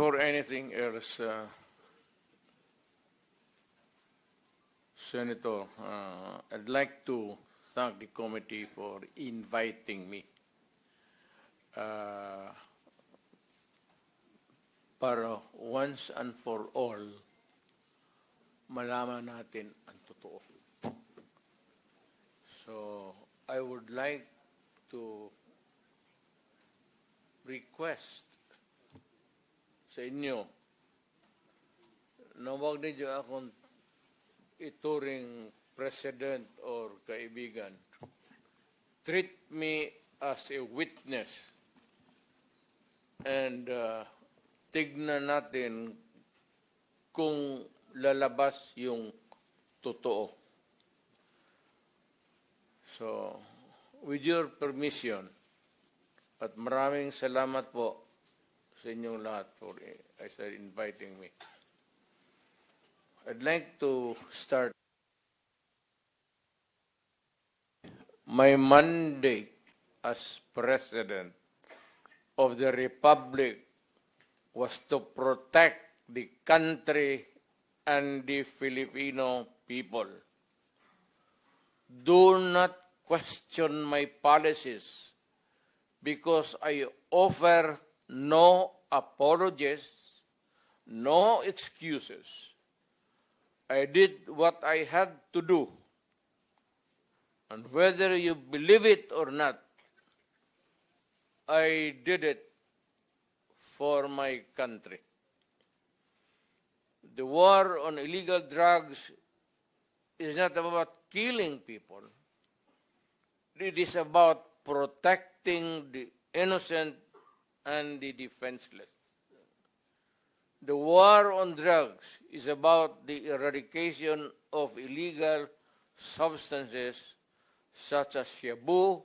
Before anything else, Senator, I'd like to thank the committee for inviting me para once and for all malaman natin ang totoo. So, I would like to request sa inyo na huwag ninyo akong ituring president or kaibigan. Treat me as a witness and tignan natin kung lalabas yung totoo. So, with your permission, at maraming salamat po sa inyong lahat for inviting me. I'd like to start. My mandate as President of the Republic was to protect the country and the Filipino people. Do not question my policies because I offer no apologies, no excuses. I did what I had to do. And whether you believe it or not, I did it for my country. The war on illegal drugs is not about killing people. It is about protecting the innocent and the defenseless. The war on drugs is about the eradication of illegal substances such as shabu,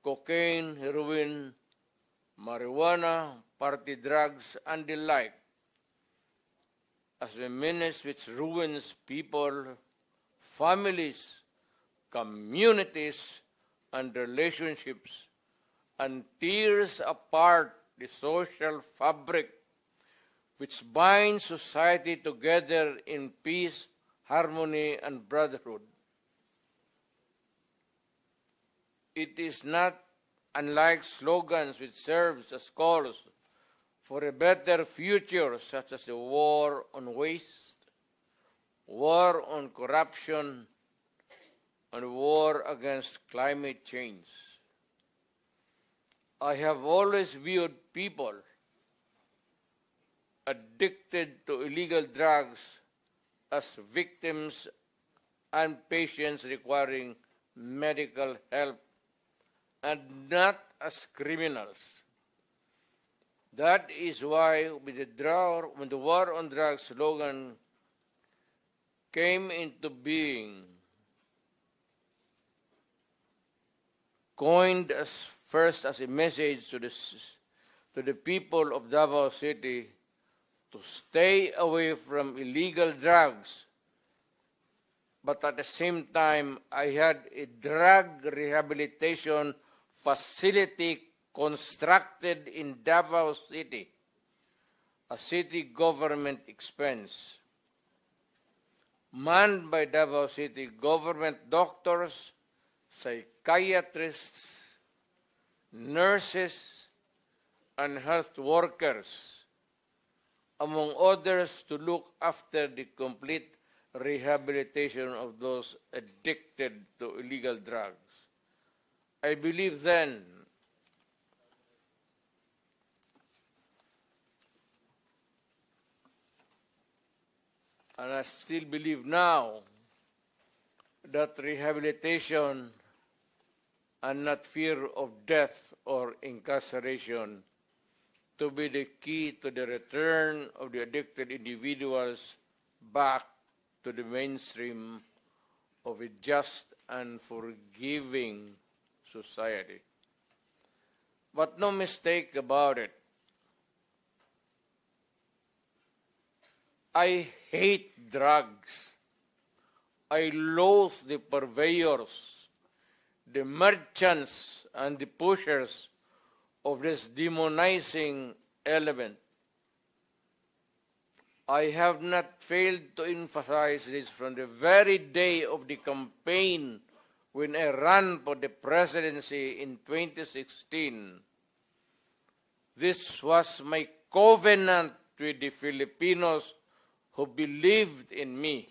cocaine, heroin, marijuana, party drugs, and the like, as a menace which ruins people, families, communities, and relationships, and tears apart the social fabric which binds society together in peace, harmony, and brotherhood. It is not unlike slogans which serves as calls for a better future, such as the war on waste, war on corruption, and war against climate change. I have always viewed people addicted to illegal drugs as victims and patients requiring medical help and not as criminals. That is why when the war on drugs slogan came into being, coined first as a message to the people of Davao City to stay away from illegal drugs, but at the same time, I had a drug rehabilitation facility constructed in Davao City, a city government expense, manned by Davao City government doctors, psychiatrists, nurses, and health workers, among others, to look after the complete rehabilitation of those addicted to illegal drugs. I believe then and I still believe now that rehabilitation and not fear of death or incarceration to be the key to the return of the addicted individuals back to the mainstream of a just and forgiving society. But no mistake about it, I hate drugs. I loathe the purveyors, the merchants, and the pushers of this demonizing element. I have not failed to emphasize this from the very day of the campaign when I ran for the presidency in 2016. This was my covenant with the Filipinos who believed in me.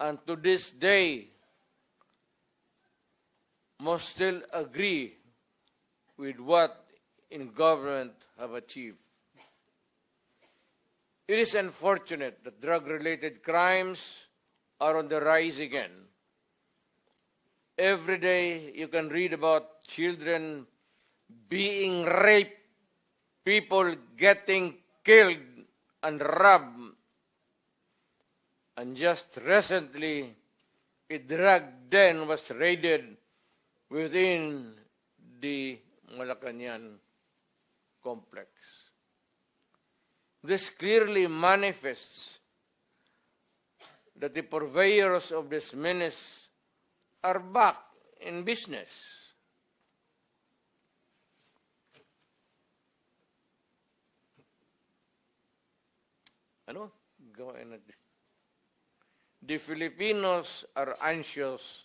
And to this day, must still agree with what in government have achieved. It is unfortunate that drug-related crimes are on the rise again. Every day you can read about children being raped, people getting killed and robbed. And just recently, a drug den was raided within the Malacanang complex. This clearly manifests that the purveyors of this menace are back in business. The Filipinos are anxious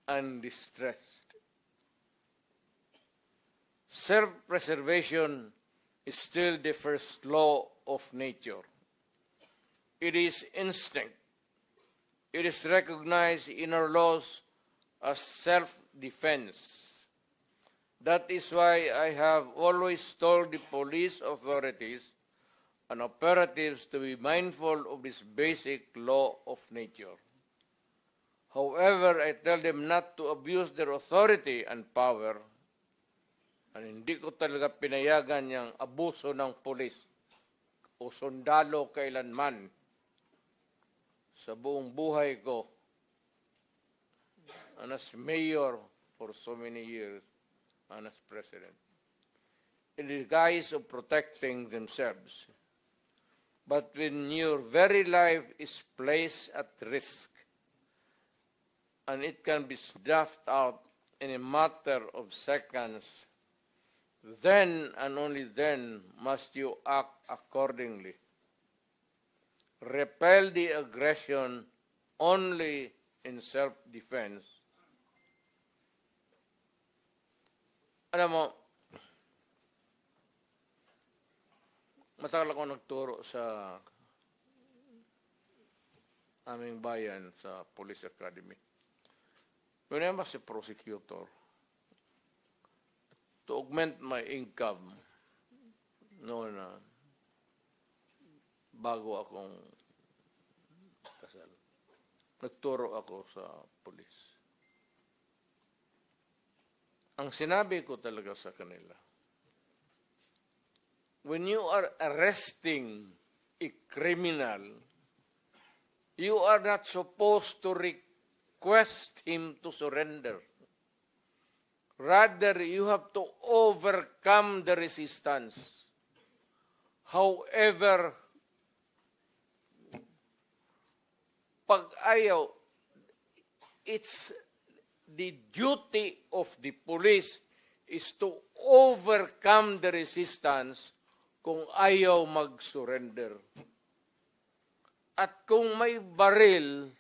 and distressed. Self-preservation is still the first law of nature. It is instinct. It is recognized in our laws as self-defense. That is why I have always told the police authorities and operatives to be mindful of this basic law of nature. However, I tell them not to abuse their authority and power. And hindi ko talaga pinayagan yung abuso ng pulis o sundalo kailanman sa buong buhay ko and as mayor for so many years and as president. In the guise of protecting themselves. But when your very life is placed at risk and it can be snuffed out in a matter of seconds, then and only then must you act accordingly. Repel the aggression only in self-defense. Alam mo, matagal ako nagturo sa aming bayan sa Police Academy. When I was a prosecutor, to augment my income noon bago akong kasal, nagturo ako sa pulis. Ang sinabi ko talaga sa kanila, when you are arresting a criminal, you are not supposed to request him to surrender. Rather, you have to overcome the resistance. However, pag ayaw, it's the duty of the police is to overcome the resistance kung ayaw mag-surrender. At kung may baril,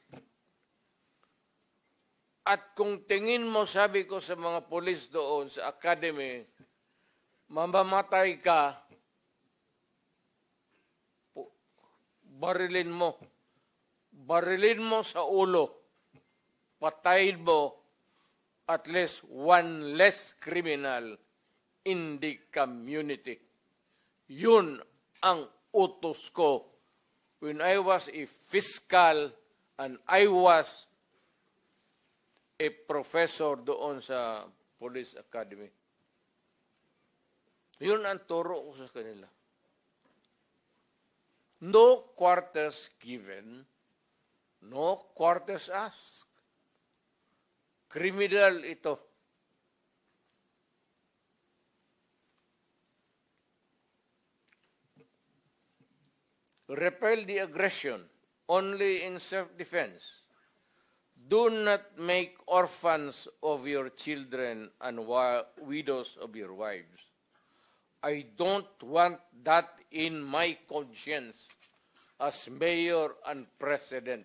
at kung tingin mo, sabi ko sa mga polis doon sa academy, mamamatay ka, barilin mo. Barilin mo sa ulo. Patayin mo at least one less criminal in the community. Yun ang utos ko when I was a fiscal and I was a professor doon sa Police Academy. Yun ang turo ko sa kanila. No quarters given, no quarters asked. Criminal ito. Repel the aggression only in self-defense. Do not make orphans of your children and widows of your wives. I don't want that in my conscience. as mayor and president.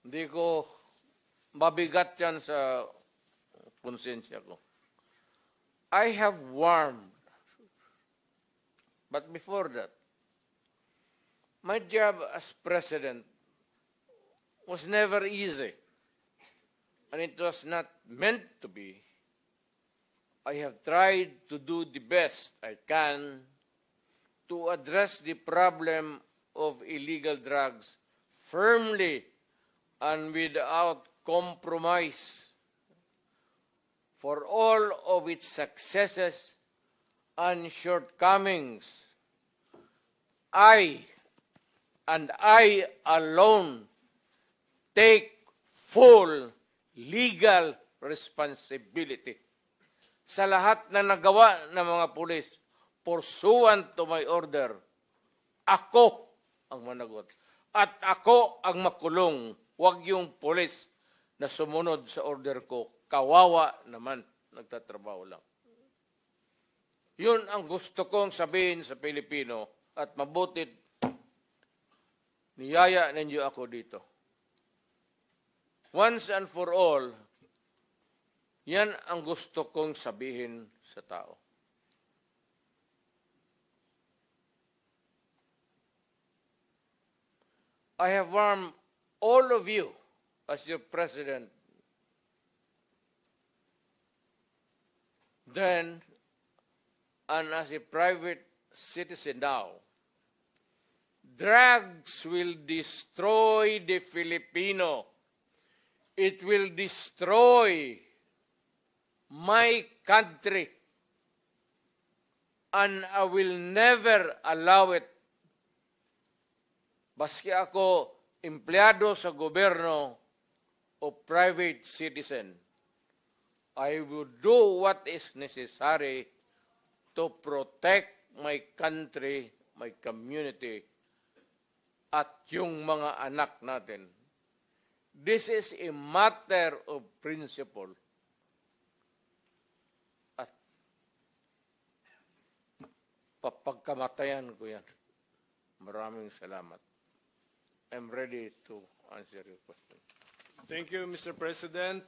Hindi ko mabigat yan sa konsensya ko. I have warned, but before that, my job as president was never easy, and it was not meant to be. I have tried to do the best I can to address the problem of illegal drugs firmly and without compromise. For all of its successes and shortcomings, I and I alone take full legal responsibility sa lahat na nagawa ng mga pulis pursuant to my order. Ako ang managot. At ako ang makulong. Huwag yung pulis na sumunod sa order ko. Kawawa naman, nagtatrabaho lang. Yun ang gusto kong sabihin sa Pilipino at mabutit niyaya ninyo ako dito. Once and for all, yan ang gusto kong sabihin sa tao. I have warned all of you as your president then and as a private citizen now. Drugs will destroy the Filipino. It will destroy my country. And I will never allow it. Baski ako empleyado sa gobyerno o private citizen, I will do what is necessary to protect my country, my community, at yung mga anak natin. This is a matter of principle. At papagkamatayan ko yan. Maraming salamat. I'm ready to answer your question. Thank you, Mr. President.